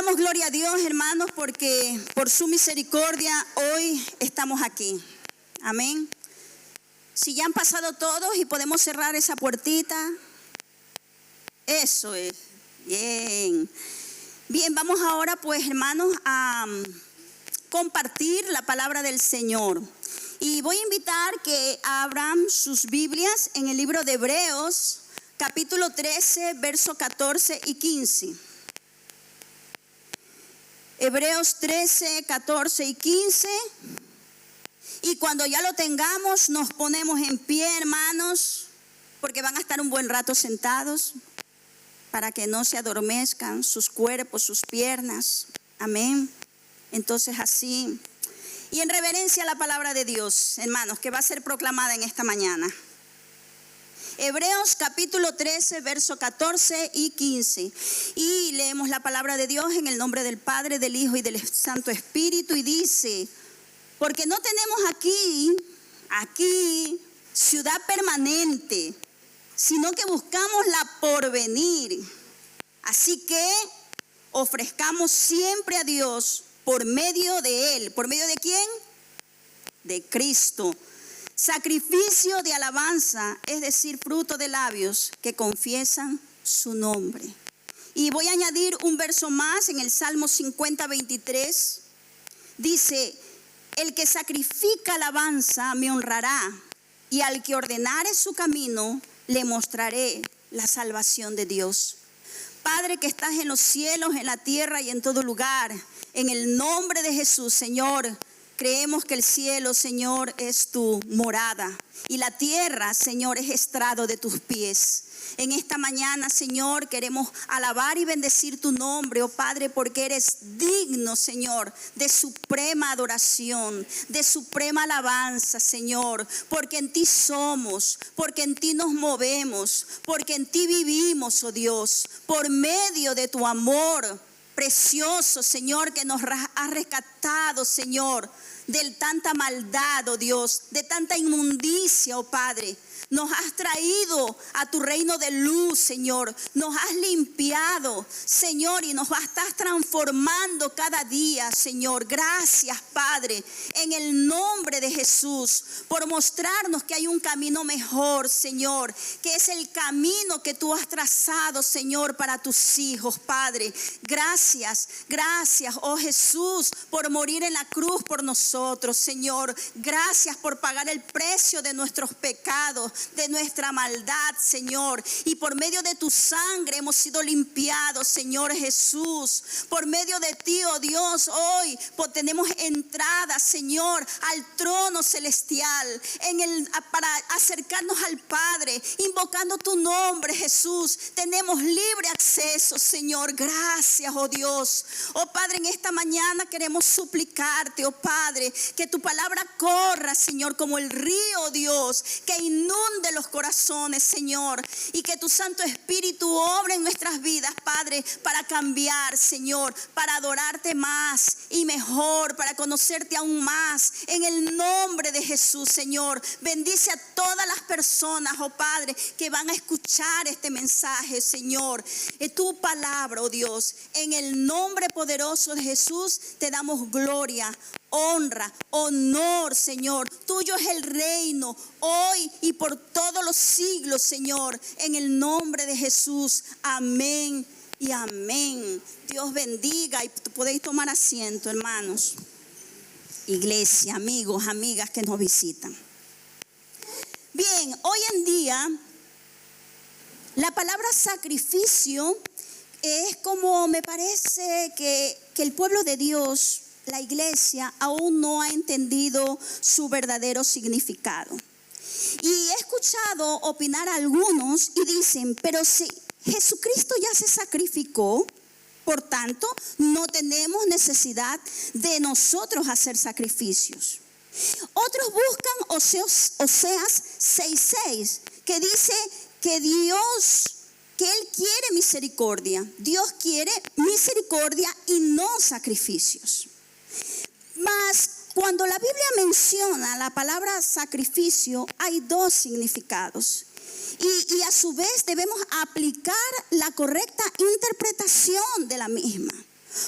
Damos gloria a Dios, hermanos, porque por su misericordia hoy estamos aquí. Amén. Si ya han pasado todos y podemos cerrar esa puertita. Eso es. Bien. Bien, vamos ahora pues, hermanos, a compartir la palabra del Señor. Y voy a invitar que abran sus Biblias en el libro de Hebreos, capítulo 13, versos 14 y 15. Hebreos 13, 14 y 15. Y cuando ya lo tengamos, nos ponemos en pie, hermanos, porque van a estar un buen rato sentados para que no se adormezcan sus cuerpos, sus piernas. Amén. Entonces así, y en reverencia a la palabra de Dios, hermanos, que va a ser proclamada en esta mañana. Hebreos capítulo 13, verso 14 y 15. Y leemos la palabra de Dios en el nombre del Padre, del Hijo y del Santo Espíritu. Y dice: porque no tenemos aquí ciudad permanente, sino que buscamos la porvenir. Así que ofrezcamos siempre a Dios por medio de Él. ¿Por medio de quién? De Cristo. Sacrificio de alabanza, es decir, fruto de labios que confiesan su nombre. Y voy a añadir un verso más en el Salmo 50, 23. Dice: el que sacrifica alabanza me honrará, y al que ordenare su camino le mostraré la salvación de Dios. Padre que estás en los cielos, en la tierra y en todo lugar, en el nombre de Jesús, Señor, creemos que el cielo, Señor, es tu morada y la tierra, Señor, es estrado de tus pies. En esta mañana, Señor, queremos alabar y bendecir tu nombre, oh Padre, porque eres digno, Señor, de suprema adoración, de suprema alabanza, Señor, porque en ti somos, porque en ti nos movemos, porque en ti vivimos, oh Dios, por medio de tu amor precioso, Señor, que nos has rescatado, Señor, de tanta maldad, oh Dios, de tanta inmundicia, oh Padre. Nos has traído a tu reino de luz, Señor. Nos has limpiado, Señor, y nos estás transformando cada día, Señor. Gracias, Padre, en el nombre de Jesús, por mostrarnos que hay un camino mejor, Señor, que es el camino que tú has trazado, Señor, para tus hijos, Padre. Gracias, oh Jesús, por morir en la cruz por nosotros, Señor. Gracias por pagar el precio de nuestros pecados, de nuestra maldad, Señor, y por medio de tu sangre hemos sido limpiados, Señor Jesús. Por medio de ti, oh Dios, hoy tenemos entrada, Señor, al trono celestial, para acercarnos al Padre, invocando tu nombre, Jesús. Tenemos libre acceso, Señor. Gracias, oh Dios. Oh Padre, en esta mañana queremos suplicarte, oh Padre, que tu palabra corra, Señor, como el río, Dios, que inunde los corazones, Señor, y que tu Santo Espíritu obre en nuestras vidas, Padre, para cambiar, Señor, para adorarte más y mejor, para conocerte aún más, en el nombre de Jesús, Señor. Bendice a todas las personas, oh Padre, que van a escuchar este mensaje, Señor, tu palabra, oh Dios. En el nombre poderoso de Jesús te damos gloria, honra, honor, Señor. Tuyo es el reino hoy y por todos los siglos, Señor. En el nombre de Jesús. Amén y amén. Dios bendiga, y podéis tomar asiento, hermanos. Iglesia, amigos, amigas que nos visitan. Bien, hoy en día la palabra sacrificio es como, me parece que el pueblo de Dios, la iglesia, aún no ha entendido su verdadero significado. Y he escuchado opinar a algunos y dicen: pero si Jesucristo ya se sacrificó, por tanto no tenemos necesidad de nosotros hacer sacrificios. Otros buscan Oseas 6:6, que dice que Él quiere misericordia. Dios quiere misericordia y no sacrificios. Mas cuando la Biblia menciona la palabra sacrificio, hay dos significados. Y a su vez debemos aplicar la correcta interpretación de la misma.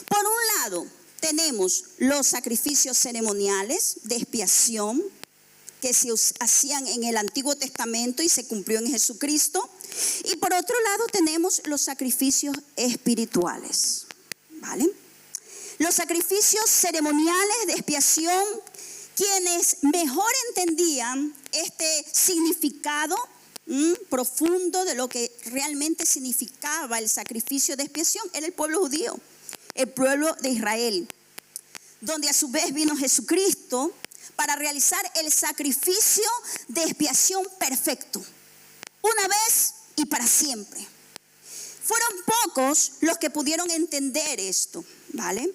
Por un lado, tenemos los sacrificios ceremoniales de expiación que se hacían en el Antiguo Testamento y se cumplió en Jesucristo. Y por otro lado tenemos los sacrificios espirituales, ¿vale? Los sacrificios ceremoniales de expiación, quienes mejor entendían este significado profundo de lo que realmente significaba el sacrificio de expiación, era el pueblo judío, el pueblo de Israel, donde a su vez vino Jesucristo para realizar el sacrificio de expiación perfecto, una vez y para siempre. Fueron pocos los que pudieron entender esto, ¿vale?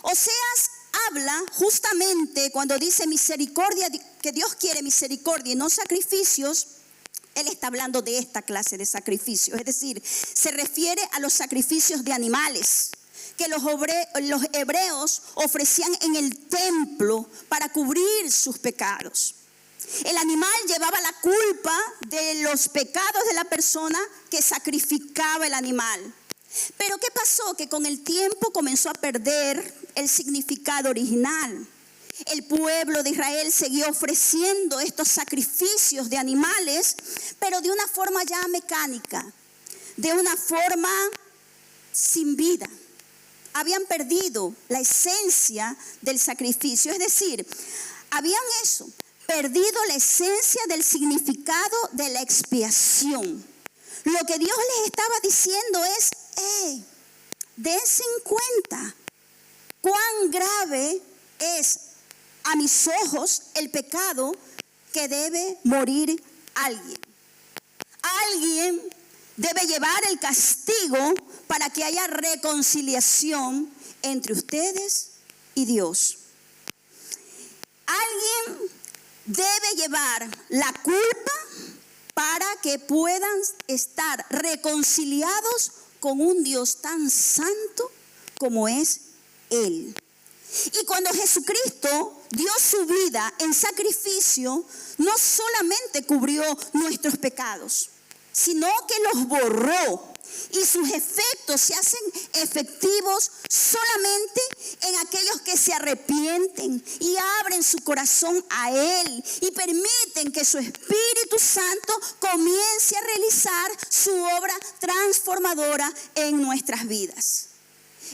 Oseas habla justamente cuando dice misericordia, que Dios quiere misericordia y no sacrificios. Él está hablando de esta clase de sacrificios, es decir, se refiere a los sacrificios de animales que los hebreos ofrecían en el templo para cubrir sus pecados. El animal llevaba la culpa de los pecados de la persona que sacrificaba el animal. Pero ¿qué pasó? Que con el tiempo comenzó a perder el significado original. El pueblo de Israel seguía ofreciendo estos sacrificios de animales, pero de una forma ya mecánica, de una forma sin vida. Habían perdido la esencia del sacrificio, es decir, habían perdido la esencia del significado de la expiación. Lo que Dios les estaba diciendo es, dense en cuenta cuán grave es a mis ojos el pecado que debe morir alguien. Alguien debe llevar el castigo para que haya reconciliación entre ustedes y Dios. Alguien debe llevar la culpa para que puedan estar reconciliados con un Dios tan santo como es Él. Y cuando Jesucristo dio su vida en sacrificio, no solamente cubrió nuestros pecados, sino que los borró. Y sus efectos se hacen efectivos solamente en aquellos que se arrepienten y abren su corazón a Él y permiten que su Espíritu Santo comience a realizar su obra transformadora en nuestras vidas.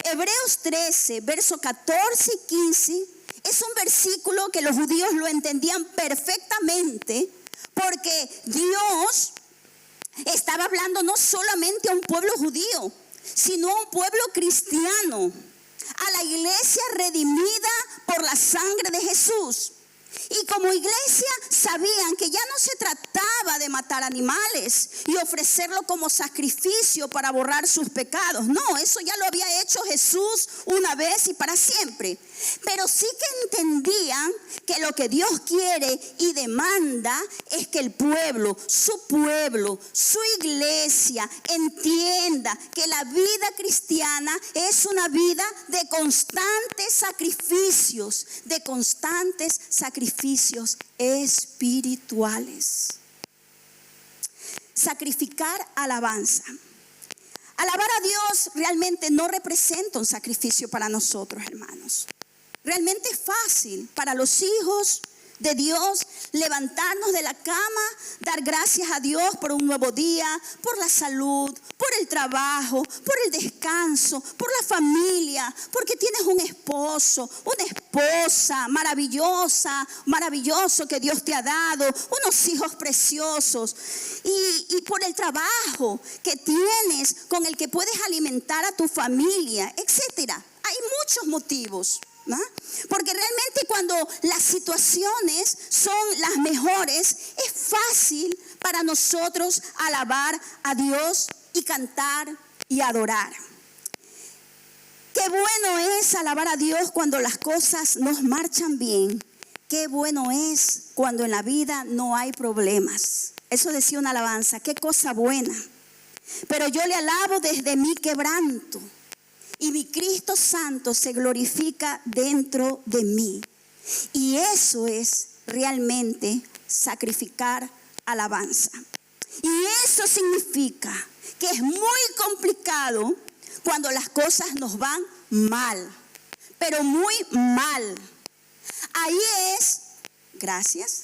Hebreos 13, versos 14 y 15 es un versículo que los judíos lo entendían perfectamente, porque Dios estaba hablando no solamente a un pueblo judío, sino a un pueblo cristiano, a la iglesia redimida por la sangre de Jesús. Y como iglesia sabían que ya no se trataba de matar animales y ofrecerlo como sacrificio para borrar sus pecados. No, eso ya lo había hecho Jesús una vez y para siempre. Pero sí que entendían que lo que Dios quiere y demanda es que el pueblo, su iglesia entienda que la vida cristiana es una vida de constantes sacrificios, espirituales. Sacrificar alabanza. Alabar a Dios realmente no representa un sacrificio para nosotros, hermanos. Realmente es fácil para los hijos de Dios levantarnos de la cama, dar gracias a Dios por un nuevo día, por la salud, por el trabajo, por el descanso, por la familia, porque tienes un esposo, una esposa maravilloso que Dios te ha dado, unos hijos preciosos y por el trabajo que tienes con el que puedes alimentar a tu familia, etcétera. Hay muchos motivos, ¿no? Porque realmente cuando las situaciones son las mejores, es fácil para nosotros alabar a Dios y cantar y adorar. Qué bueno es alabar a Dios cuando las cosas nos marchan bien. Qué bueno es cuando en la vida no hay problemas. Eso decía una alabanza, qué cosa buena. Pero yo le alabo desde mi quebranto. Y mi Cristo Santo se glorifica dentro de mí. Y eso es realmente sacrificar alabanza. Y eso significa que es muy complicado cuando las cosas nos van mal, pero muy mal. Ahí es, gracias.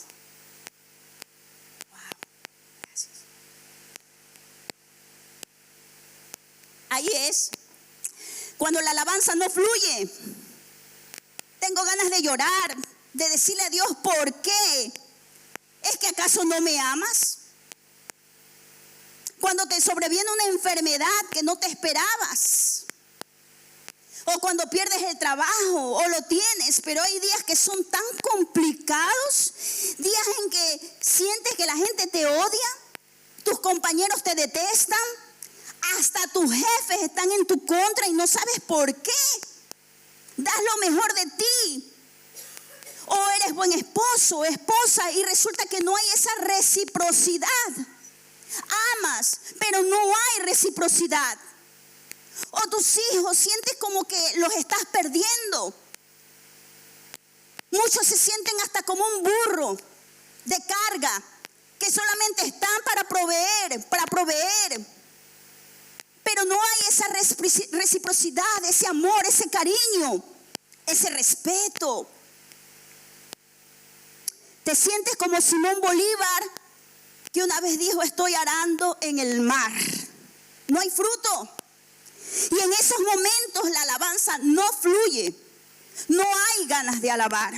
Wow, gracias. Ahí es cuando la alabanza no fluye. Tengo ganas de llorar, de decirle a Dios, ¿por qué? ¿Es que acaso no me amas? Cuando te sobreviene una enfermedad que no te esperabas. O cuando pierdes el trabajo o lo tienes, pero hay días que son tan complicados, días en que sientes que la gente te odia, tus compañeros te detestan, hasta tus jefes están en tu contra y no sabes por qué. Das lo mejor de ti. O eres buen esposo o esposa y resulta que no hay esa reciprocidad. Amas, pero no hay reciprocidad. O tus hijos sientes como que los estás perdiendo. Muchos se sienten hasta como un burro de carga que solamente están para proveer. Pero no hay esa reciprocidad, ese amor, ese cariño, ese respeto. Te sientes como Simón Bolívar, que una vez dijo, estoy arando en el mar. No hay fruto. Y en esos momentos la alabanza no fluye. No hay ganas de alabar.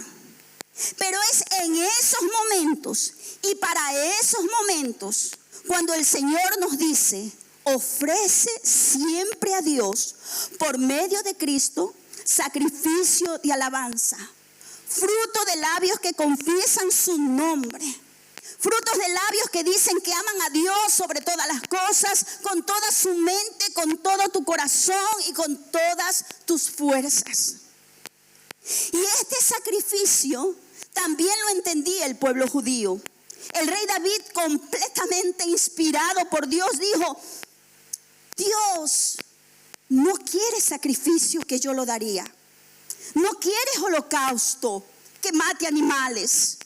Pero es en esos momentos y para esos momentos cuando el Señor nos dice, ofrece siempre a Dios por medio de Cristo sacrificio de alabanza, fruto de labios que confiesan su nombre, frutos de labios que dicen que aman a Dios sobre todas las cosas, con toda su mente, con todo tu corazón y con todas tus fuerzas. Y este sacrificio también lo entendía el pueblo judío. El rey David, completamente inspirado por Dios, dijo, Dios no quiere sacrificio que yo lo daría. No quiere holocausto que mate animales.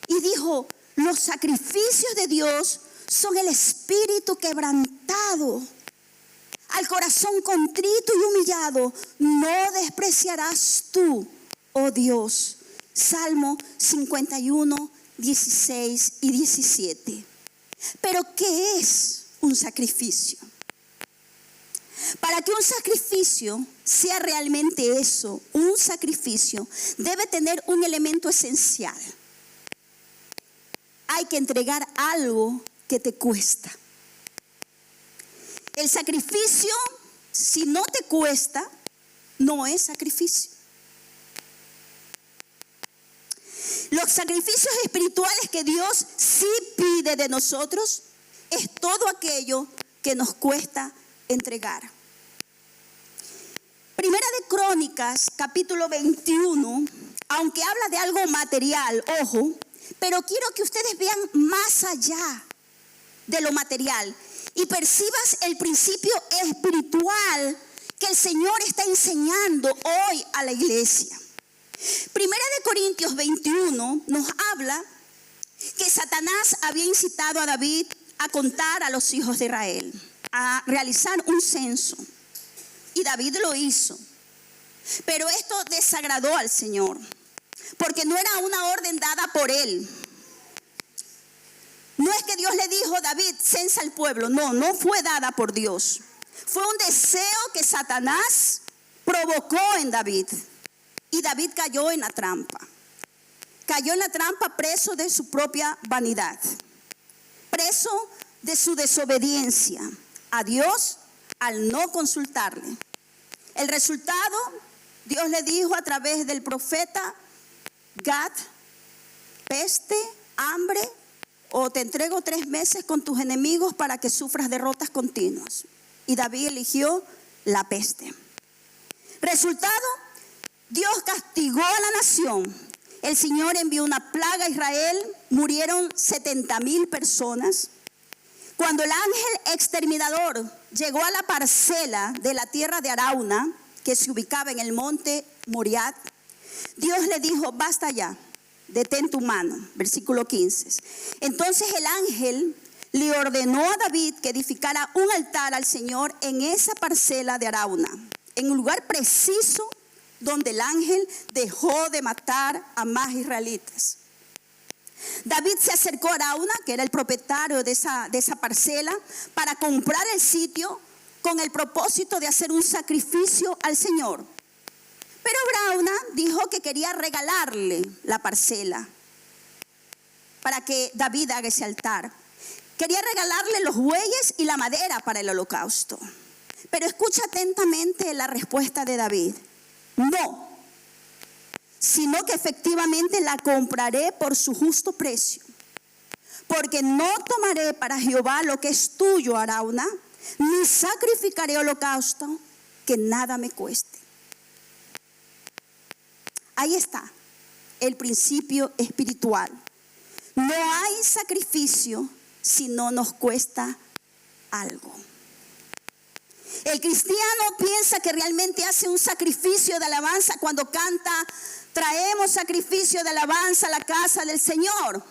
Y dijo, los sacrificios de Dios son el espíritu quebrantado. Al corazón contrito y humillado no despreciarás tú, oh Dios. Salmo 51, 16 y 17. Pero ¿qué es un sacrificio? Para que un sacrificio sea realmente eso, un sacrificio debe tener un elemento esencial. Hay que entregar algo que te cuesta. El sacrificio, si no te cuesta, no es sacrificio. Los sacrificios espirituales que Dios sí pide de nosotros es todo aquello que nos cuesta entregar. Primera de Crónicas, capítulo 21, aunque habla de algo material, ojo, pero quiero que ustedes vean más allá de lo material y percibas el principio espiritual que el Señor está enseñando hoy a la iglesia. Primera de Corintios 21 nos habla que Satanás había incitado a David a contar a los hijos de Israel, a realizar un censo. Y David lo hizo. Pero esto desagradó al Señor, porque no era una orden dada por él. No es que Dios le dijo, David, censa al pueblo. No, no fue dada por Dios. Fue un deseo que Satanás provocó en David. Y David cayó en la trampa. Cayó en la trampa preso de su propia vanidad. Preso de su desobediencia a Dios al no consultarle. El resultado, Dios le dijo a través del profeta Gad, peste, hambre, o te entrego 3 meses con tus enemigos para que sufras derrotas continuas. Y David eligió la peste. Resultado, Dios castigó a la nación. El Señor envió una plaga a Israel, murieron 70,000 personas. Cuando el ángel exterminador llegó a la parcela de la tierra de Arauna, que se ubicaba en el monte Moriah, Dios le dijo, basta ya, detén tu mano, versículo 15. Entonces el ángel le ordenó a David que edificara un altar al Señor en esa parcela de Arauna. en un lugar preciso donde el ángel dejó de matar a más israelitas. David se acercó a Arauna, que era el propietario de esa parcela, para comprar el sitio con el propósito de hacer un sacrificio al Señor. Pero Arauna dijo que quería regalarle la parcela para que David haga ese altar. Quería regalarle los bueyes y la madera para el holocausto. Pero escucha atentamente la respuesta de David. No, sino que efectivamente la compraré por su justo precio. Porque no tomaré para Jehová lo que es tuyo, Arauna, ni sacrificaré holocausto que nada me cueste. Ahí está el principio espiritual. No hay sacrificio si no nos cuesta algo. El cristiano piensa que realmente hace un sacrificio de alabanza cuando canta: traemos sacrificio de alabanza a la casa del Señor.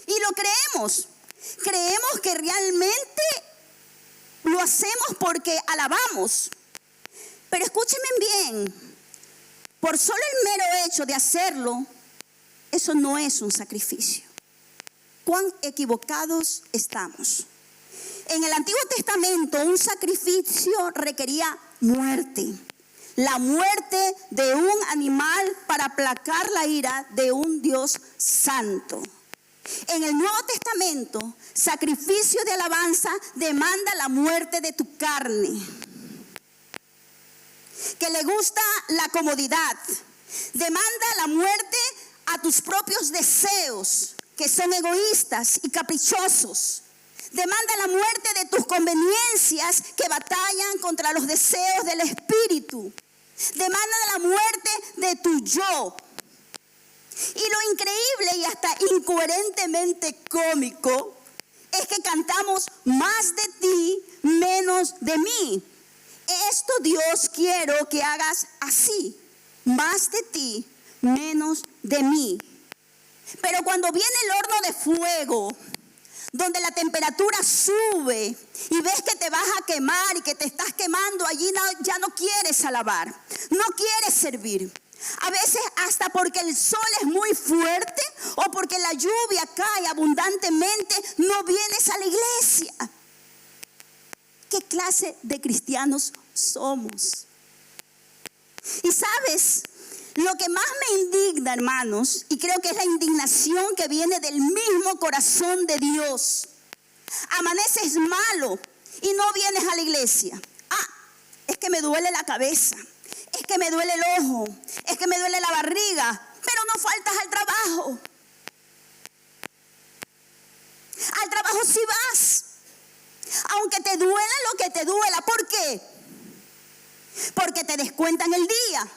Y lo creemos. Creemos que realmente lo hacemos porque alabamos. Pero escúchenme bien, por solo el mero hecho de hacerlo, eso no es un sacrificio. ¿Cuán equivocados estamos? En el Antiguo Testamento un sacrificio requería muerte. La muerte de un animal para aplacar la ira de un Dios santo. En el Nuevo Testamento, sacrificio de alabanza demanda la muerte de tu carne, que le gusta la comodidad. Demanda la muerte a tus propios deseos, que son egoístas y caprichosos. Demanda la muerte de tus conveniencias que batallan contra los deseos del espíritu. Demanda la muerte de tu yo. Y lo increíble y hasta incoherentemente cómico es que cantamos: más de ti, menos de mí. Esto, Dios, quiero que hagas así: más de ti, menos de mí. Pero cuando viene el horno de fuego, donde la temperatura sube y ves que te vas a quemar y que te estás quemando, allí ya no quieres alabar, no quieres servir. A veces hasta porque el sol es muy fuerte o porque la lluvia cae abundantemente, no vienes a la iglesia. ¿Qué clase de cristianos somos? Y sabes, lo que más me indigna, hermanos, y creo que es la indignación que viene del mismo corazón de Dios. Amaneces malo y no vienes a la iglesia. Es que me duele la cabeza, es que me duele el ojo, es que me duele la barriga, pero no faltas al trabajo. Al trabajo sí vas, aunque te duela lo que te duela. ¿Por qué? Porque te descuentan el día.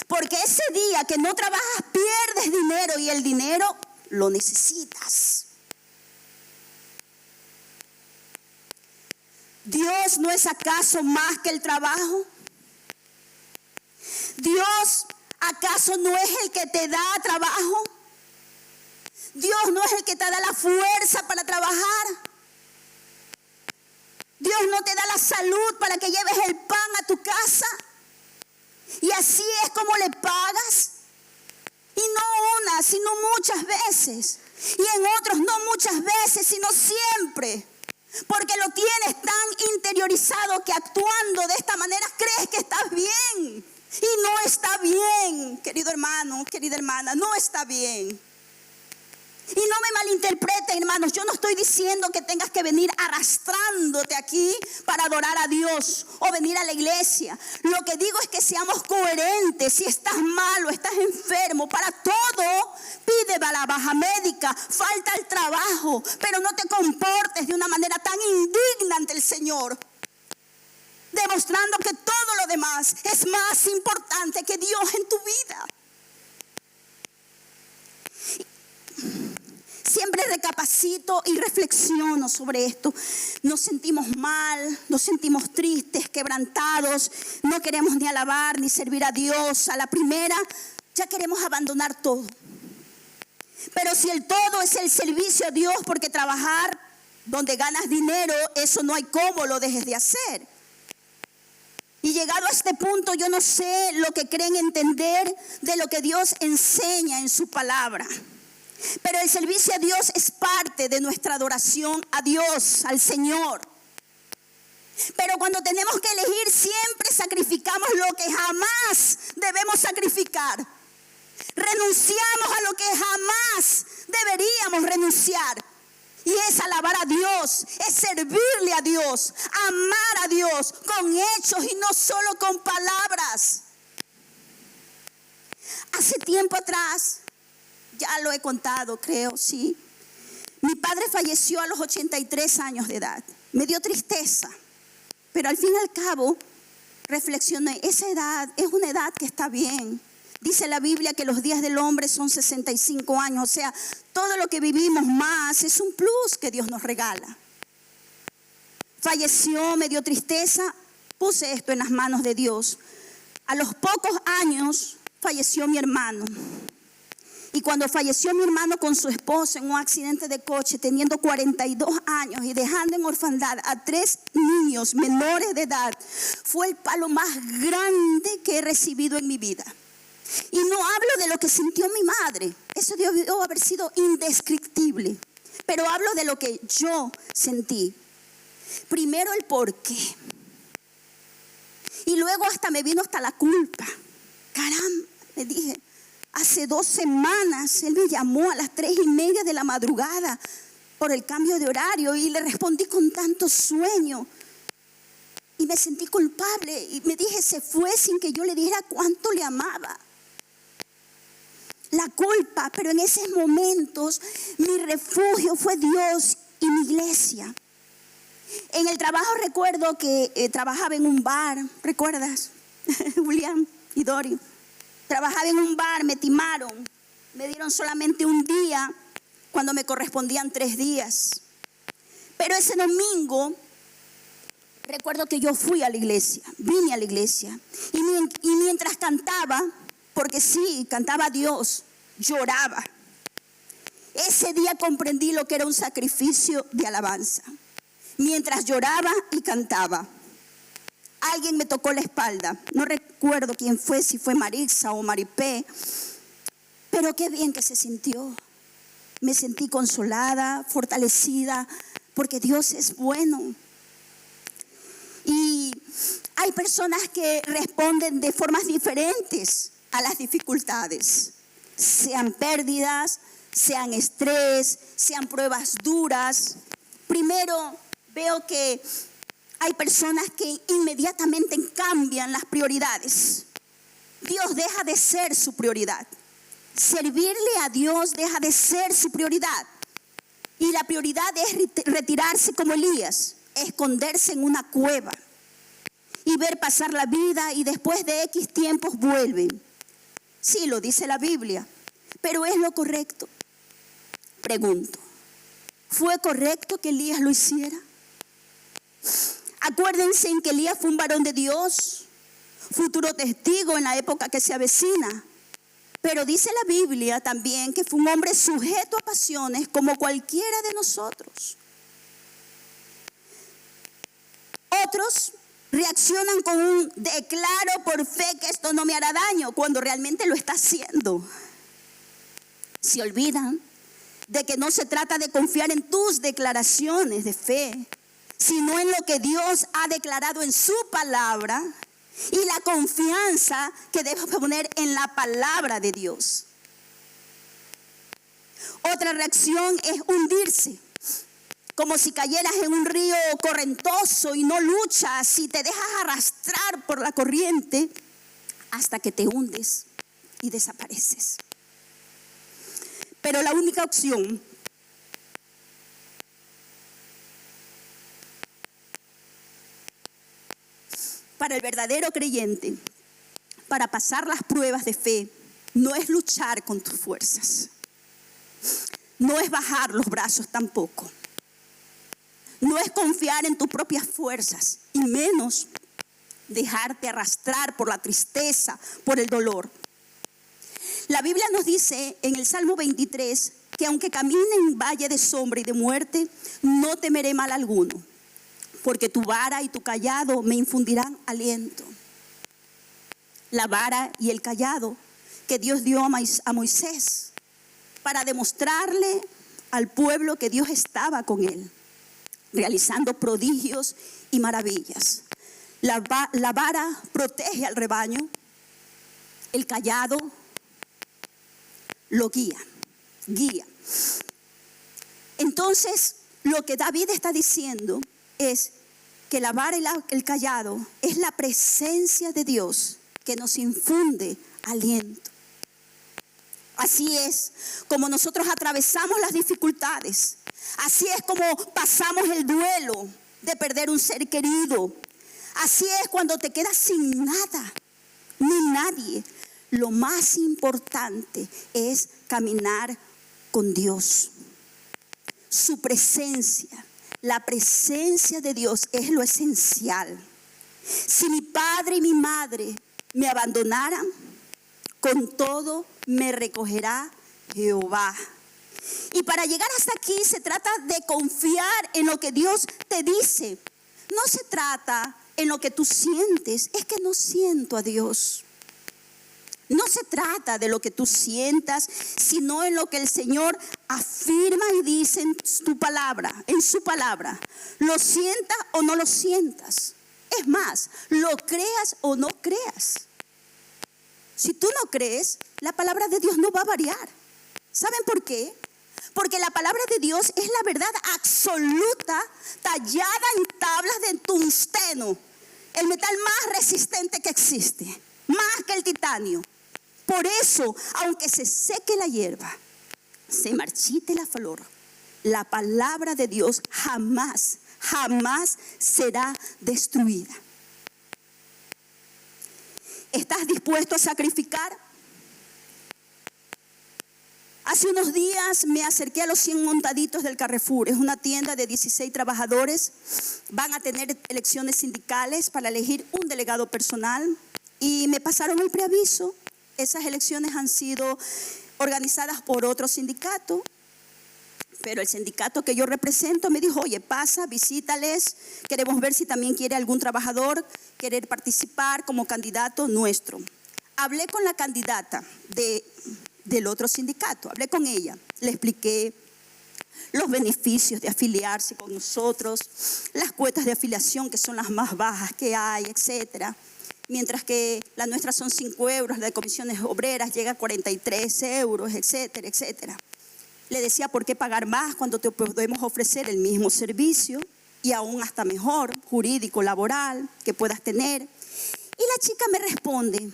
Porque ese día que no trabajas pierdes dinero y el dinero lo necesitas. ¿Dios no es acaso más que el trabajo? ¿Dios acaso no es el que te da trabajo? ¿Dios no es el que te da la fuerza para trabajar? ¿Dios no te da la salud para que lleves el pan a tu casa? Y así es como le pagas. Y no una, sino muchas veces. Y en otros no muchas veces, sino siempre. Porque lo tienes tan interiorizado que actuando de esta manera crees que estás bien. Y no está bien, querido hermano, querida hermana, no está bien. Y no me malinterpreten, hermanos, yo no estoy diciendo que tengas que venir arrastrándote aquí para adorar a Dios o venir a la iglesia. Lo que digo es que seamos coherentes. Si estás malo, estás enfermo, para todo pide la baja médica, falta el trabajo, pero no te comportes de una manera tan indigna ante el Señor, demostrando que todo lo demás es más importante que Dios en tu vida. Siempre recapacito y reflexiono sobre esto. Nos sentimos mal, nos sentimos tristes, quebrantados. No queremos ni alabar ni servir a Dios. A la primera ya queremos abandonar todo. Pero si el todo es el servicio a Dios, porque trabajar donde ganas dinero, eso no hay cómo lo dejes de hacer. Y llegado a este punto, yo no sé lo que creen entender de lo que Dios enseña en su palabra. Pero el servicio a Dios es parte de nuestra adoración a Dios, al Señor. Pero cuando tenemos que elegir, siempre sacrificamos lo que jamás debemos sacrificar. Renunciamos a lo que jamás deberíamos renunciar. Y es alabar a Dios, es servirle a Dios, amar a Dios con hechos y no solo con palabras. Hace tiempo atrás, ya lo he contado, creo, sí. Mi padre falleció a los 83 años de edad. Me dio tristeza, pero al fin y al cabo reflexioné, esa edad es una edad que está bien. Dice la Biblia que los días del hombre son 65 años, o sea, todo lo que vivimos más es un plus que Dios nos regala. Falleció, me dio tristeza, puse esto en las manos de Dios. A los pocos años falleció mi hermano. Y cuando falleció mi hermano con su esposa en un accidente de coche, teniendo 42 años y dejando en orfandad a 3 niños menores de edad, fue el palo más grande que he recibido en mi vida. Y no hablo de lo que sintió mi madre, eso debió haber sido indescriptible, pero hablo de lo que yo sentí. Primero el por qué. Y luego hasta me vino hasta la culpa. Caramba, me dije, hace 2 semanas él me llamó a las 3:30 de la madrugada por el cambio de horario y le respondí con tanto sueño. Y me sentí culpable y me dije, se fue sin que yo le dijera cuánto le amaba. La culpa, pero en esos momentos mi refugio fue Dios y mi iglesia. En el trabajo recuerdo que trabajaba en un bar, ¿recuerdas? Julián y Dori. Trabajaba en un bar, me timaron, me dieron solamente un día cuando me correspondían 3 días. Pero ese domingo recuerdo que yo fui a la iglesia, vine a la iglesia y mientras cantaba, porque sí, cantaba a Dios, lloraba. Ese día comprendí lo que era un sacrificio de alabanza. Mientras lloraba y cantaba, alguien me tocó la espalda. No recuerdo quién fue, si fue Marisa o Maripé, pero qué bien que se sintió. Me sentí consolada, fortalecida, porque Dios es bueno. Y hay personas que responden de formas diferentes a las dificultades, sean pérdidas, sean estrés, sean pruebas duras. Primero veo que hay personas que inmediatamente cambian las prioridades. Dios deja de ser su prioridad. Servirle a Dios deja de ser su prioridad. Y la prioridad es retirarse como Elías, esconderse en una cueva y ver pasar la vida y después de X tiempos vuelven. Sí, lo dice la Biblia, pero ¿es lo correcto? Pregunto, ¿fue correcto que Elías lo hiciera? Acuérdense en que Elías fue un varón de Dios, futuro testigo en la época que se avecina. Pero dice la Biblia también que fue un hombre sujeto a pasiones como cualquiera de nosotros. Otros reaccionan con un declaro por fe que esto no me hará daño, cuando realmente lo está haciendo. Se olvidan de que no se trata de confiar en tus declaraciones de fe, sino en lo que Dios ha declarado en su palabra y la confianza que debes poner en la palabra de Dios. Otra reacción es hundirse, como si cayeras en un río correntoso y no luchas y te dejas arrastrar por la corriente hasta que te hundes y desapareces. Pero la única opción para el verdadero creyente, para pasar las pruebas de fe, no es luchar con tus fuerzas, no es bajar los brazos tampoco, no es confiar en tus propias fuerzas y menos dejarte arrastrar por la tristeza, por el dolor. La Biblia nos dice en el Salmo 23 que aunque camine en valle de sombra y de muerte, no temeré mal alguno, porque tu vara y tu cayado me infundirán aliento. La vara y el cayado que Dios dio a Moisés para demostrarle al pueblo que Dios estaba con él, realizando prodigios y maravillas. La vara protege al rebaño, el cayado lo guía. Entonces, lo que David está diciendo es que la vara y el cayado es la presencia de Dios que nos infunde aliento. Así es como nosotros atravesamos las dificultades. Así es como pasamos el duelo de perder un ser querido. Así es cuando te quedas sin nada ni nadie. Lo más importante es caminar con Dios. Su presencia, la presencia de Dios es lo esencial. Si mi padre y mi madre me abandonaran, con todo me recogerá Jehová. Y para llegar hasta aquí se trata de confiar en lo que Dios te dice. No se trata en lo que tú sientes. Es que no siento a Dios. No se trata de lo que tú sientas, sino en lo que el Señor afirma y dice en tu palabra, en su palabra. Lo sientas o no lo sientas. Es más, lo creas o no creas. Si tú no crees, la palabra de Dios no va a variar. ¿Saben por qué? Porque la palabra de Dios es la verdad absoluta, tallada en tablas de tungsteno, el metal más resistente que existe, más que el titanio. Por eso, aunque se seque la hierba, se marchite la flor, la palabra de Dios jamás será destruida. ¿Estás dispuesto a sacrificar? Hace unos días me acerqué a los 100 montaditos del Carrefour. Es una tienda de 16 trabajadores. Van a tener elecciones sindicales para elegir un delegado personal. Y me pasaron el preaviso. Esas elecciones han sido organizadas por otro sindicato. Pero el sindicato que yo represento me dijo, oye, pasa, visítales. Queremos ver si también quiere algún trabajador querer participar como candidato nuestro. Hablé con la candidata del otro sindicato, hablé con ella, le expliqué los beneficios de afiliarse con nosotros, las cuotas de afiliación que son las más bajas que hay, etcétera. Mientras que las nuestras son 5 euros, la de comisiones obreras llega a 43 euros, etcétera, etcétera. Le decía, ¿por qué pagar más cuando te podemos ofrecer el mismo servicio y aún hasta mejor, jurídico, laboral, que puedas tener? Y la chica me responde,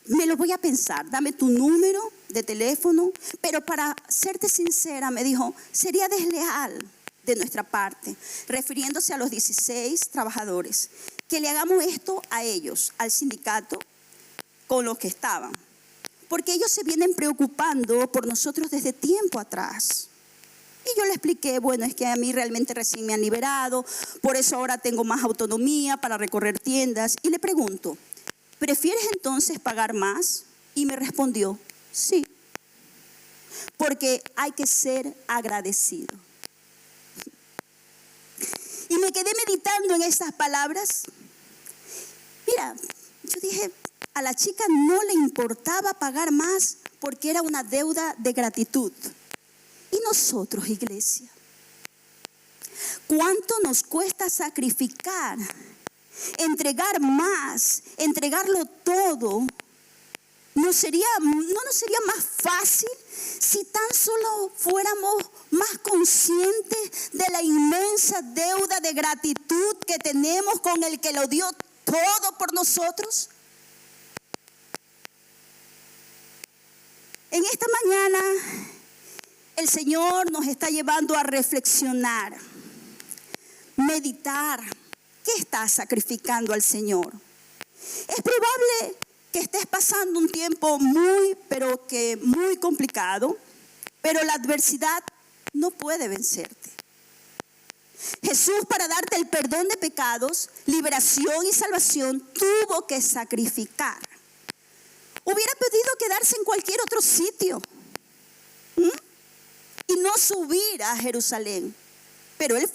me lo voy a pensar, dame tu número de teléfono, pero para serte sincera, me dijo, sería desleal de nuestra parte, refiriéndose a los 16 trabajadores, que le hagamos esto a ellos, al sindicato con los que estaban, porque ellos se vienen preocupando por nosotros desde tiempo atrás. Y yo le expliqué, bueno, es que a mí realmente recién me han liberado, por eso ahora tengo más autonomía para recorrer tiendas. Y le pregunto, ¿prefieres entonces pagar más? Y me respondió, sí, porque hay que ser agradecido. Y me quedé meditando en estas palabras. Mira, yo dije, a la chica no le importaba pagar más porque era una deuda de gratitud. Y nosotros, iglesia, ¿cuánto nos cuesta sacrificar? Entregar más, entregarlo todo. ¿No nos sería más fácil si tan solo fuéramos más conscientes de la inmensa deuda de gratitud que tenemos con el que lo dio todo por nosotros? En esta mañana el Señor nos está llevando a reflexionar, meditar. ¿Qué estás sacrificando al Señor? Es probable que estés pasando un tiempo muy complicado, pero la adversidad no puede vencerte. Jesús, para darte el perdón de pecados, liberación y salvación, tuvo que sacrificar. Hubiera podido quedarse en cualquier otro sitio y no subir a Jerusalén, pero Él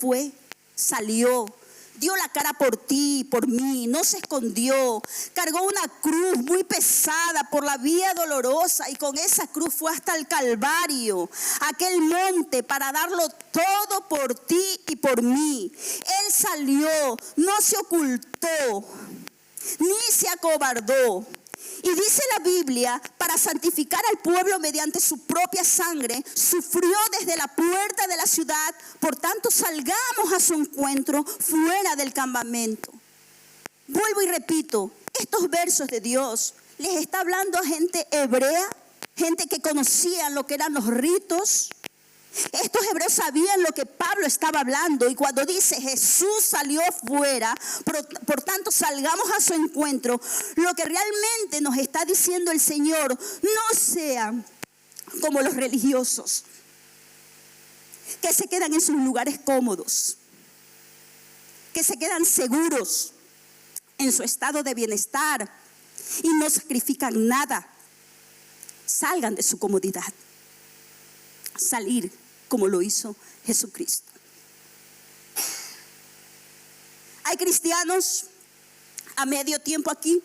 salió dio la cara por ti, por mí, no se escondió, cargó una cruz muy pesada por la vía dolorosa y con esa cruz fue hasta el Calvario, aquel monte, para darlo todo por ti y por mí. Él salió, no se ocultó, ni se acobardó. Y dice la Biblia, para santificar al pueblo mediante su propia sangre, sufrió desde la puerta de la ciudad. Por tanto, salgamos a su encuentro fuera del campamento. Vuelvo y repito, estos versos de Dios les está hablando a gente hebrea, gente que conocía lo que eran los ritos. Estos hebreos sabían lo que Pablo estaba hablando, y cuando dice Jesús salió fuera, por tanto salgamos a su encuentro, lo que realmente nos está diciendo el Señor: no sean como los religiosos que se quedan en sus lugares cómodos, que se quedan seguros en su estado de bienestar y no sacrifican nada. Salgan de su comodidad, salir como lo hizo Jesucristo. Hay cristianos a medio tiempo aquí.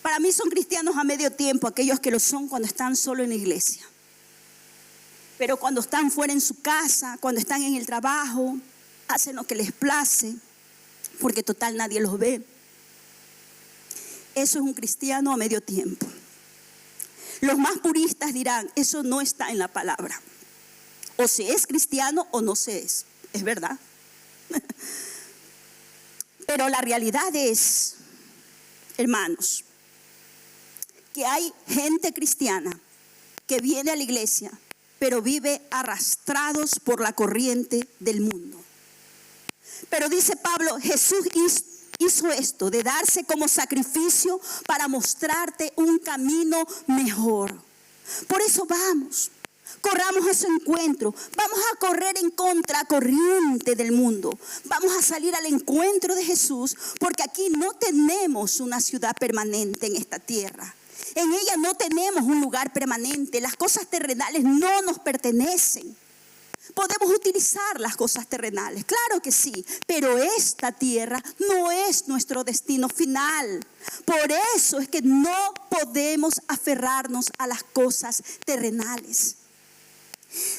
Para mí son cristianos a medio tiempo aquellos que lo son cuando están solo en la iglesia. Pero cuando están fuera en su casa, cuando están en el trabajo, hacen lo que les place, porque total nadie los ve. Eso es un cristiano a medio tiempo. Los más puristas dirán, eso no está en la palabra. O se es cristiano o no se es. Es verdad. Pero la realidad es, hermanos, que hay gente cristiana que viene a la iglesia, pero vive arrastrados por la corriente del mundo. Pero dice Pablo, Jesús hizo esto de darse como sacrificio para mostrarte un camino mejor. Por eso vamos, corramos a su encuentro. Vamos a correr en contracorriente del mundo. Vamos a salir al encuentro de Jesús, porque aquí no tenemos una ciudad permanente en esta tierra. En ella no tenemos un lugar permanente. Las cosas terrenales no nos pertenecen. Podemos utilizar las cosas terrenales, claro que sí, pero esta tierra no es nuestro destino final. Por eso es que no podemos aferrarnos a las cosas terrenales.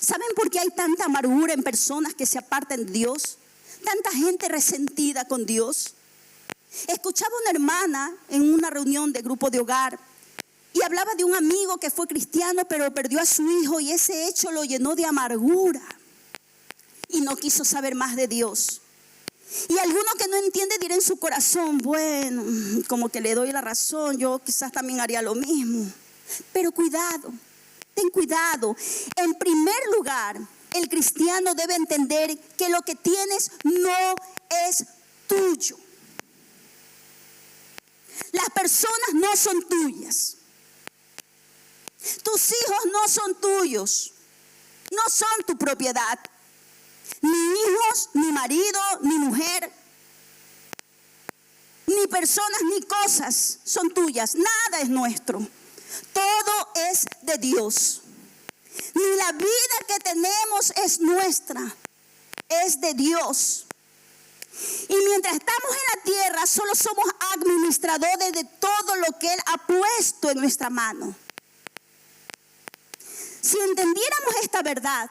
¿Saben por qué hay tanta amargura en personas que se apartan de Dios? Tanta gente resentida con Dios. Escuchaba una hermana en una reunión de grupo de hogar y hablaba de un amigo que fue cristiano pero perdió a su hijo, y ese hecho lo llenó de amargura y no quiso saber más de Dios. Y alguno que no entiende dirá en su corazón, bueno, como que le doy la razón, yo quizás también haría lo mismo. Pero cuidado, ten cuidado. En primer lugar, el cristiano debe entender que lo que tienes no es tuyo. Las personas no son tuyas. Tus hijos no son tuyos, no son tu propiedad. Ni hijos, ni marido, ni mujer, ni personas, ni cosas son tuyas. Nada es nuestro. Todo es de Dios. Ni la vida que tenemos es nuestra, es de Dios. Y mientras estamos en la tierra, solo somos administradores de todo lo que Él ha puesto en nuestra mano. Si entendiéramos esta verdad,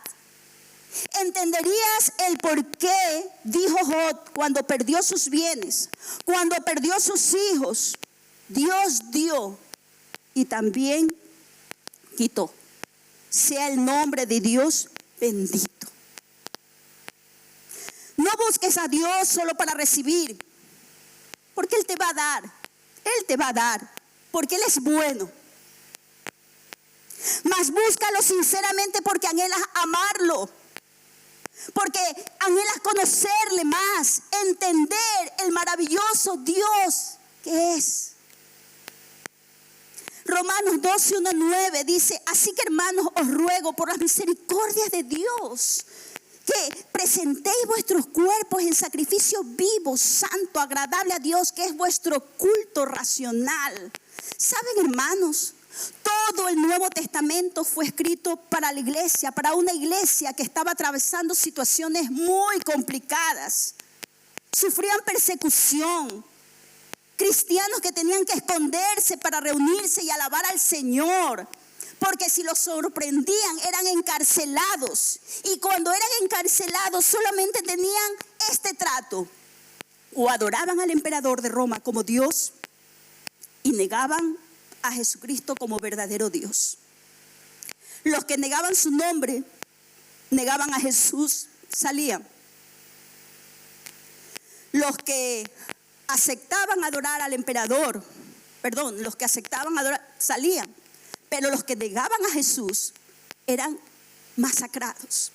entenderías el por qué dijo Job cuando perdió sus bienes, cuando perdió sus hijos. Dios dio y también quitó. Sea el nombre de Dios bendito. No busques a Dios solo para recibir, porque Él te va a dar. Él te va a dar, porque Él es bueno. Mas búscalo sinceramente porque anhelas amarlo, porque anhelas conocerle más, entender el maravilloso Dios que es. Romanos 12:1-9 dice, así que hermanos, os ruego por las misericordias de Dios, que presentéis vuestros cuerpos en sacrificio vivo, santo, agradable a Dios, que es vuestro culto racional. ¿Saben, hermanos? Todo el Nuevo Testamento fue escrito para la iglesia, para una iglesia que estaba atravesando situaciones muy complicadas. Sufrían persecución. Cristianos que tenían que esconderse para reunirse y alabar al Señor. Porque si los sorprendían, eran encarcelados. Y cuando eran encarcelados, solamente tenían este trato: o adoraban al emperador de Roma como Dios y negaban a Jesucristo como verdadero Dios. Los que negaban su nombre, negaban a Jesús, salían. Los que aceptaban adorar al emperador, los que aceptaban adorar, salían. Pero los que negaban a Jesús eran masacrados,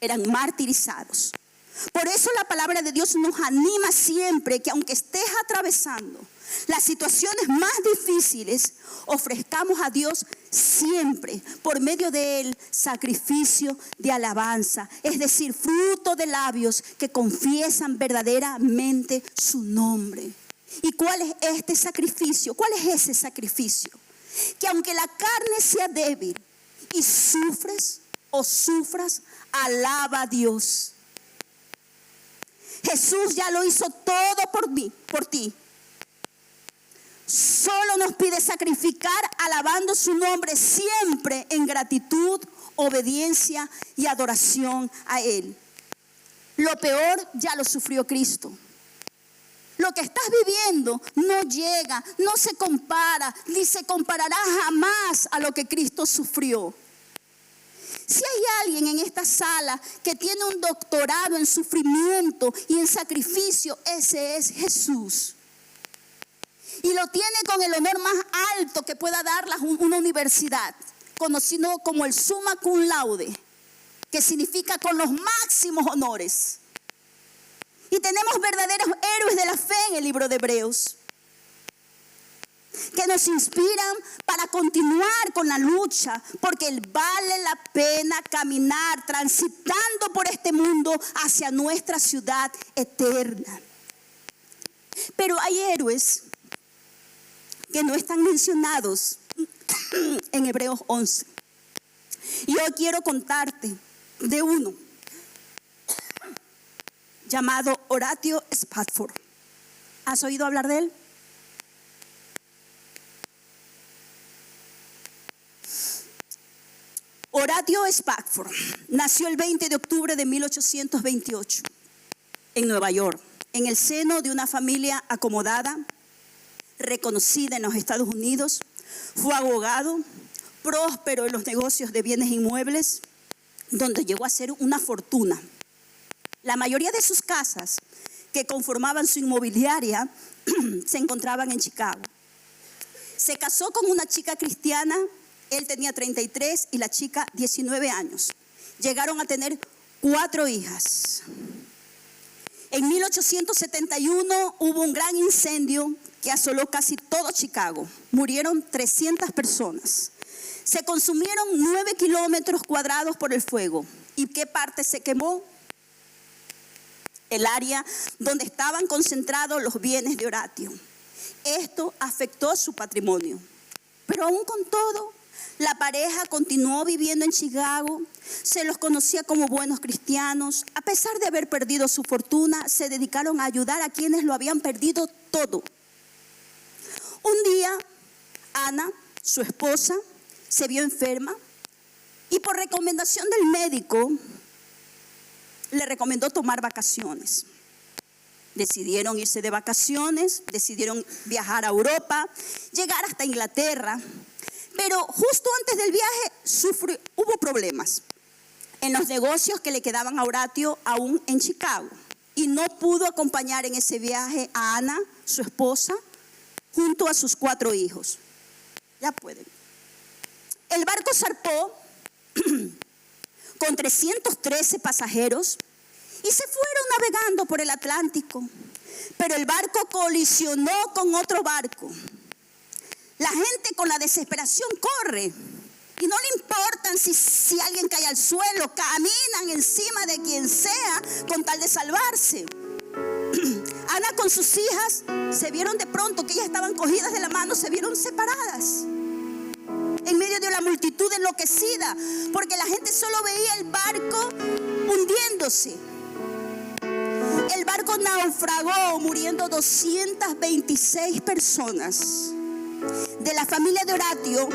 eran martirizados. Por eso la palabra de Dios nos anima siempre que, aunque estés atravesando las situaciones más difíciles, ofrezcamos a Dios siempre por medio de él sacrificio de alabanza, es decir, fruto de labios que confiesan verdaderamente su nombre. ¿Y cuál es este sacrificio? ¿Cuál es ese sacrificio? Que aunque la carne sea débil y sufras, alaba a Dios. Jesús ya lo hizo todo por mí, por ti. Solo nos pide sacrificar alabando su nombre siempre en gratitud, obediencia y adoración a él. Lo peor ya lo sufrió Cristo. Lo que estás viviendo no llega, no se compara, ni se comparará jamás a lo que Cristo sufrió. Si hay alguien en esta sala que tiene un doctorado en sufrimiento y en sacrificio, ese es Jesús. Y lo tiene con el honor más alto que pueda dar una universidad, conocido como el Summa Cum Laude, que significa con los máximos honores. Y tenemos verdaderos héroes de la fe en el libro de Hebreos, que nos inspiran para continuar con la lucha, porque vale la pena caminar transitando por este mundo hacia nuestra ciudad eterna. Pero hay héroes que no están mencionados en Hebreos 11. Y hoy quiero contarte de uno llamado Horatio Spafford. ¿Has oído hablar de él? Horatio Spafford nació el 20 de octubre de 1828 en Nueva York, en el seno de una familia acomodada, reconocida en los Estados Unidos. Fue abogado, próspero en los negocios de bienes inmuebles, donde llegó a hacer una fortuna. La mayoría de sus casas que conformaban su inmobiliaria se encontraban en Chicago. Se casó con una chica cristiana. Él tenía 33 y la chica 19 años. Llegaron a tener 4 hijas. En 1871 hubo un gran incendio que asoló casi todo Chicago. Murieron 300 personas. Se consumieron 9 kilómetros cuadrados por el fuego. ¿Y qué parte se quemó? El área donde estaban concentrados los bienes de Horatio. Esto afectó su patrimonio. Pero aún con todo, la pareja continuó viviendo en Chicago. Se los conocía como buenos cristianos. A pesar de haber perdido su fortuna, se dedicaron a ayudar a quienes lo habían perdido todo. Un día, Ana, su esposa, se vio enferma y por recomendación del médico le recomendó tomar vacaciones. Decidieron irse de vacaciones, decidieron viajar a Europa, llegar hasta Inglaterra. Pero justo antes del viaje hubo problemas en los negocios que le quedaban a Horatio aún en Chicago. Y no pudo acompañar en ese viaje a Ana, su esposa, junto a sus 4 hijos. Ya pueden. El barco zarpó con 313 pasajeros y se fueron navegando por el Atlántico. Pero el barco colisionó con otro barco. La gente con la desesperación corre y no le importan si alguien cae al suelo, caminan encima de quien sea con tal de salvarse. Ana con sus hijas se vieron de pronto que ellas estaban cogidas de la mano, se vieron separadas. la multitud enloquecida, porque la gente solo veía el barco hundiéndose. El barco naufragó, muriendo 226 personas. De la familia de Horatio,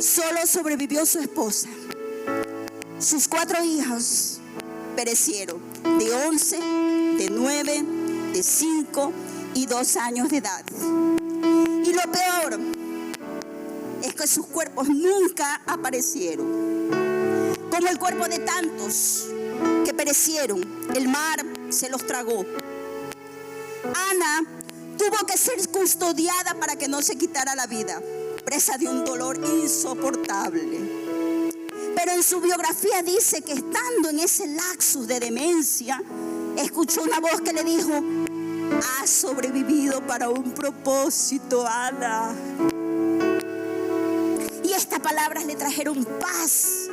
solo sobrevivió su esposa. Sus 4 hijas perecieron, de 11, de 9, de 5 y 2 años de edad. Y lo peor es que sus cuerpos nunca aparecieron. Como el cuerpo de tantos que perecieron, el mar se los tragó. Ana tuvo que ser custodiada para que no se quitara la vida, presa de un dolor insoportable. Pero en su biografía dice que estando en ese lapsus de demencia, escuchó una voz que le dijo: has sobrevivido para un propósito, Ana. Y estas palabras le trajeron paz.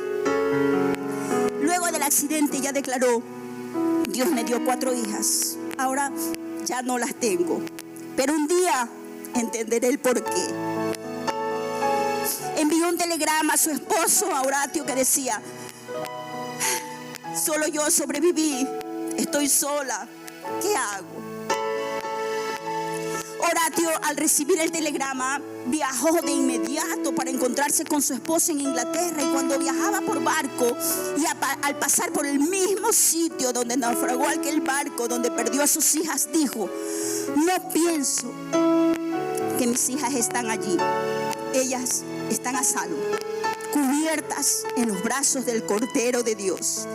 Luego del accidente ella declaró: Dios me dio 4 hijas, ahora ya no las tengo, pero un día entenderé el porqué. Envió un telegrama a su esposo, a Horatio, que decía: solo yo sobreviví, estoy sola, ¿qué hago? Horatio, al recibir el telegrama, viajó de inmediato para encontrarse con su esposa en Inglaterra, y cuando viajaba por barco y al pasar por el mismo sitio donde naufragó aquel barco, donde perdió a sus hijas, dijo: no pienso que mis hijas están allí, ellas están a salvo, cubiertas en los brazos del Cordero de Dios.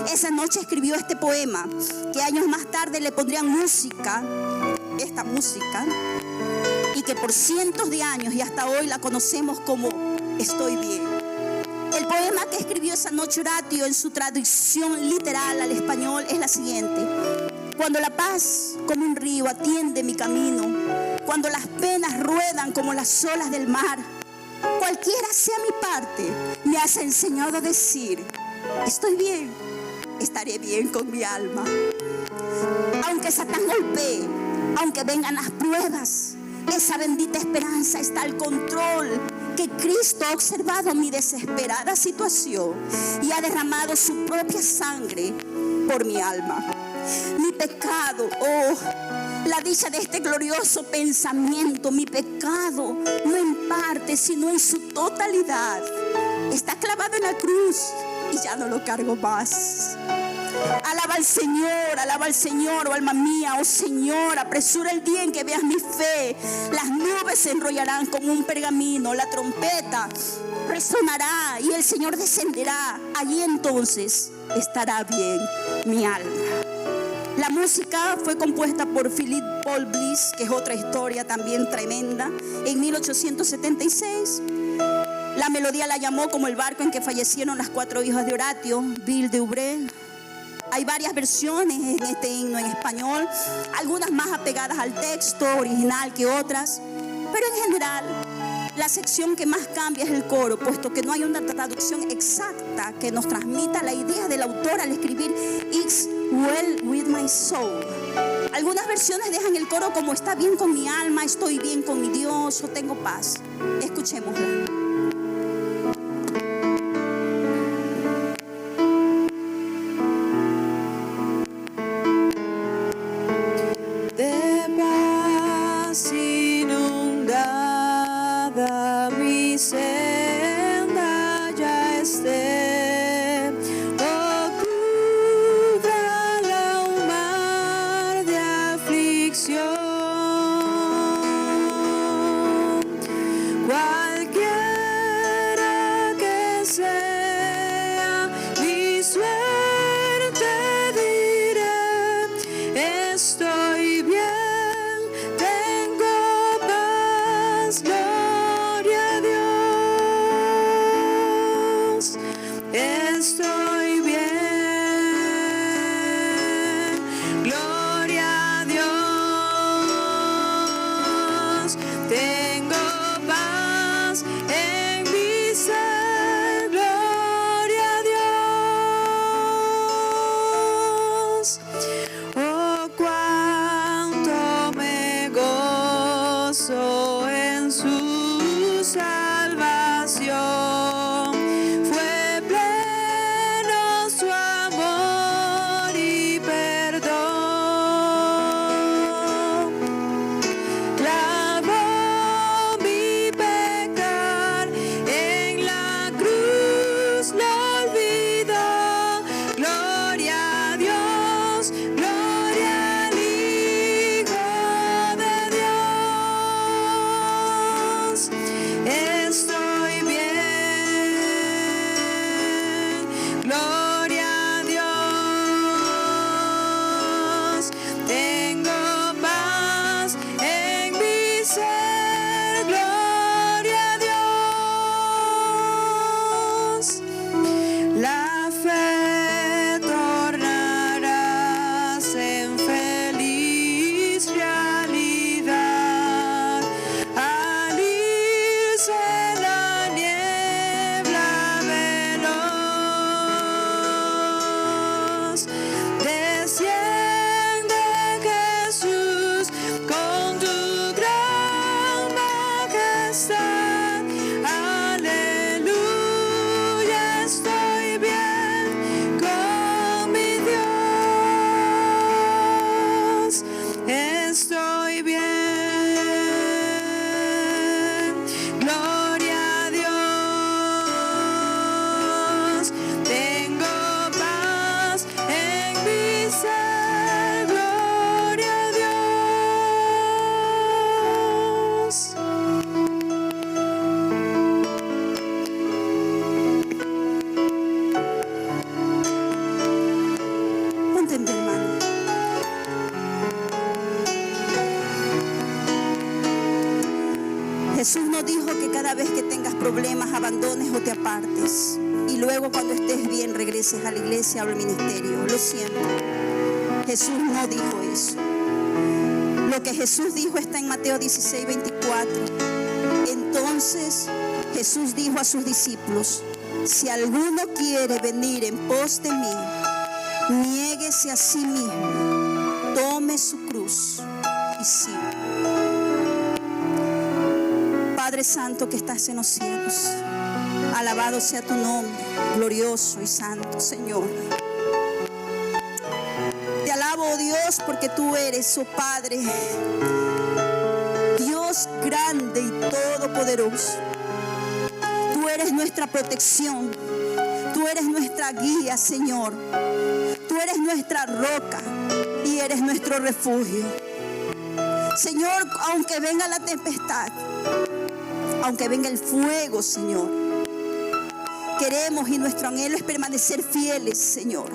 Esa noche escribió este poema, que años más tarde le pondrían música, esta música, y que por cientos de años y hasta hoy la conocemos como Estoy bien. El poema que escribió esa noche Horatio, en su traducción literal al español, es la siguiente: cuando la paz como un río atiende mi camino, cuando las penas ruedan como las olas del mar, cualquiera sea mi parte, me has enseñado a decir: estoy bien, estaré bien con mi alma. Aunque Satán golpee, aunque vengan las pruebas, esa bendita esperanza está al control, que Cristo ha observado mi desesperada situación y ha derramado su propia sangre por mi alma. Mi pecado, la dicha de este glorioso pensamiento, mi pecado, no en parte, sino en su totalidad, está clavado en la cruz y ya no lo cargo más. Alaba al Señor, oh alma mía, oh Señor, apresura el día en que veas mi fe. Las nubes se enrollarán como un pergamino, la trompeta resonará y el Señor descenderá. Allí entonces estará bien mi alma. La música fue compuesta por Philip Paul Bliss, que es otra historia también tremenda, en 1876. La melodía la llamó como el barco en que fallecieron las 4 hijas de Horatio, Bill de Ubre. Hay varias versiones en este himno en español, algunas más apegadas al texto original que otras, pero en general la sección que más cambia es el coro, puesto que no hay una traducción exacta que nos transmita la idea del autor al escribir It's well with my soul. Algunas versiones dejan el coro como está bien con mi alma, estoy bien con mi Dios o tengo paz. Escuchémosla. Senda ya esté, cúbrala un mar de aflicción, cualquiera que sea mi suerte, diré: estoy bien, tengo paz. Estoy bien, gloria a Dios. Tengo paz en mi ser, gloria a Dios. Oh, cuánto me gozo en su salvación. problemas abandones o te apartes. Y luego cuando estés bien regreses a la iglesia o al ministerio. Lo siento. Jesús no dijo eso. Lo que Jesús dijo está en Mateo 16, 24. Entonces Jesús dijo a sus discípulos: si alguno quiere venir en pos de mí, niéguese a sí mismo, tome su cruz y siga. Padre Santo que estás en los cielos, alabado sea tu nombre, glorioso y santo, Señor. Te alabo, oh Dios, porque tú eres, oh Padre, Dios grande y todopoderoso. Tú eres nuestra protección, tú eres nuestra guía, Señor. Tú eres nuestra roca y eres nuestro refugio. Señor, aunque venga la tempestad, aunque venga el fuego, Señor, queremos y nuestro anhelo es permanecer fieles, Señor.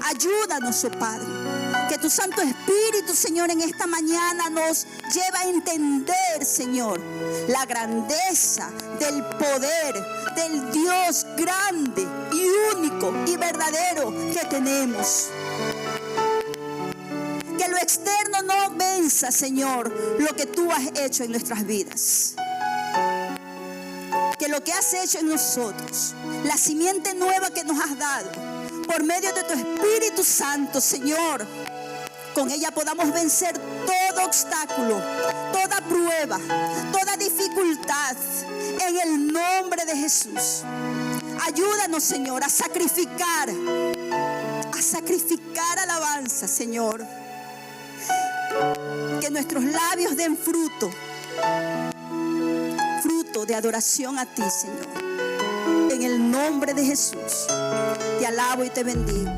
Ayúdanos, oh Padre, que tu Santo Espíritu, Señor, en esta mañana nos lleva a entender, Señor, la grandeza del poder del Dios grande y único y verdadero que tenemos. Que lo externo no venza, Señor, lo que tú has hecho en nuestras vidas. Que lo que has hecho en nosotros, la simiente nueva que nos has dado, por medio de tu Espíritu Santo, Señor, con ella podamos vencer todo obstáculo, toda prueba, toda dificultad, en el nombre de Jesús. Ayúdanos, Señor, a sacrificar alabanza, Señor. Que nuestros labios den fruto de adoración a ti, Señor. En el nombre de Jesús, te alabo y te bendigo.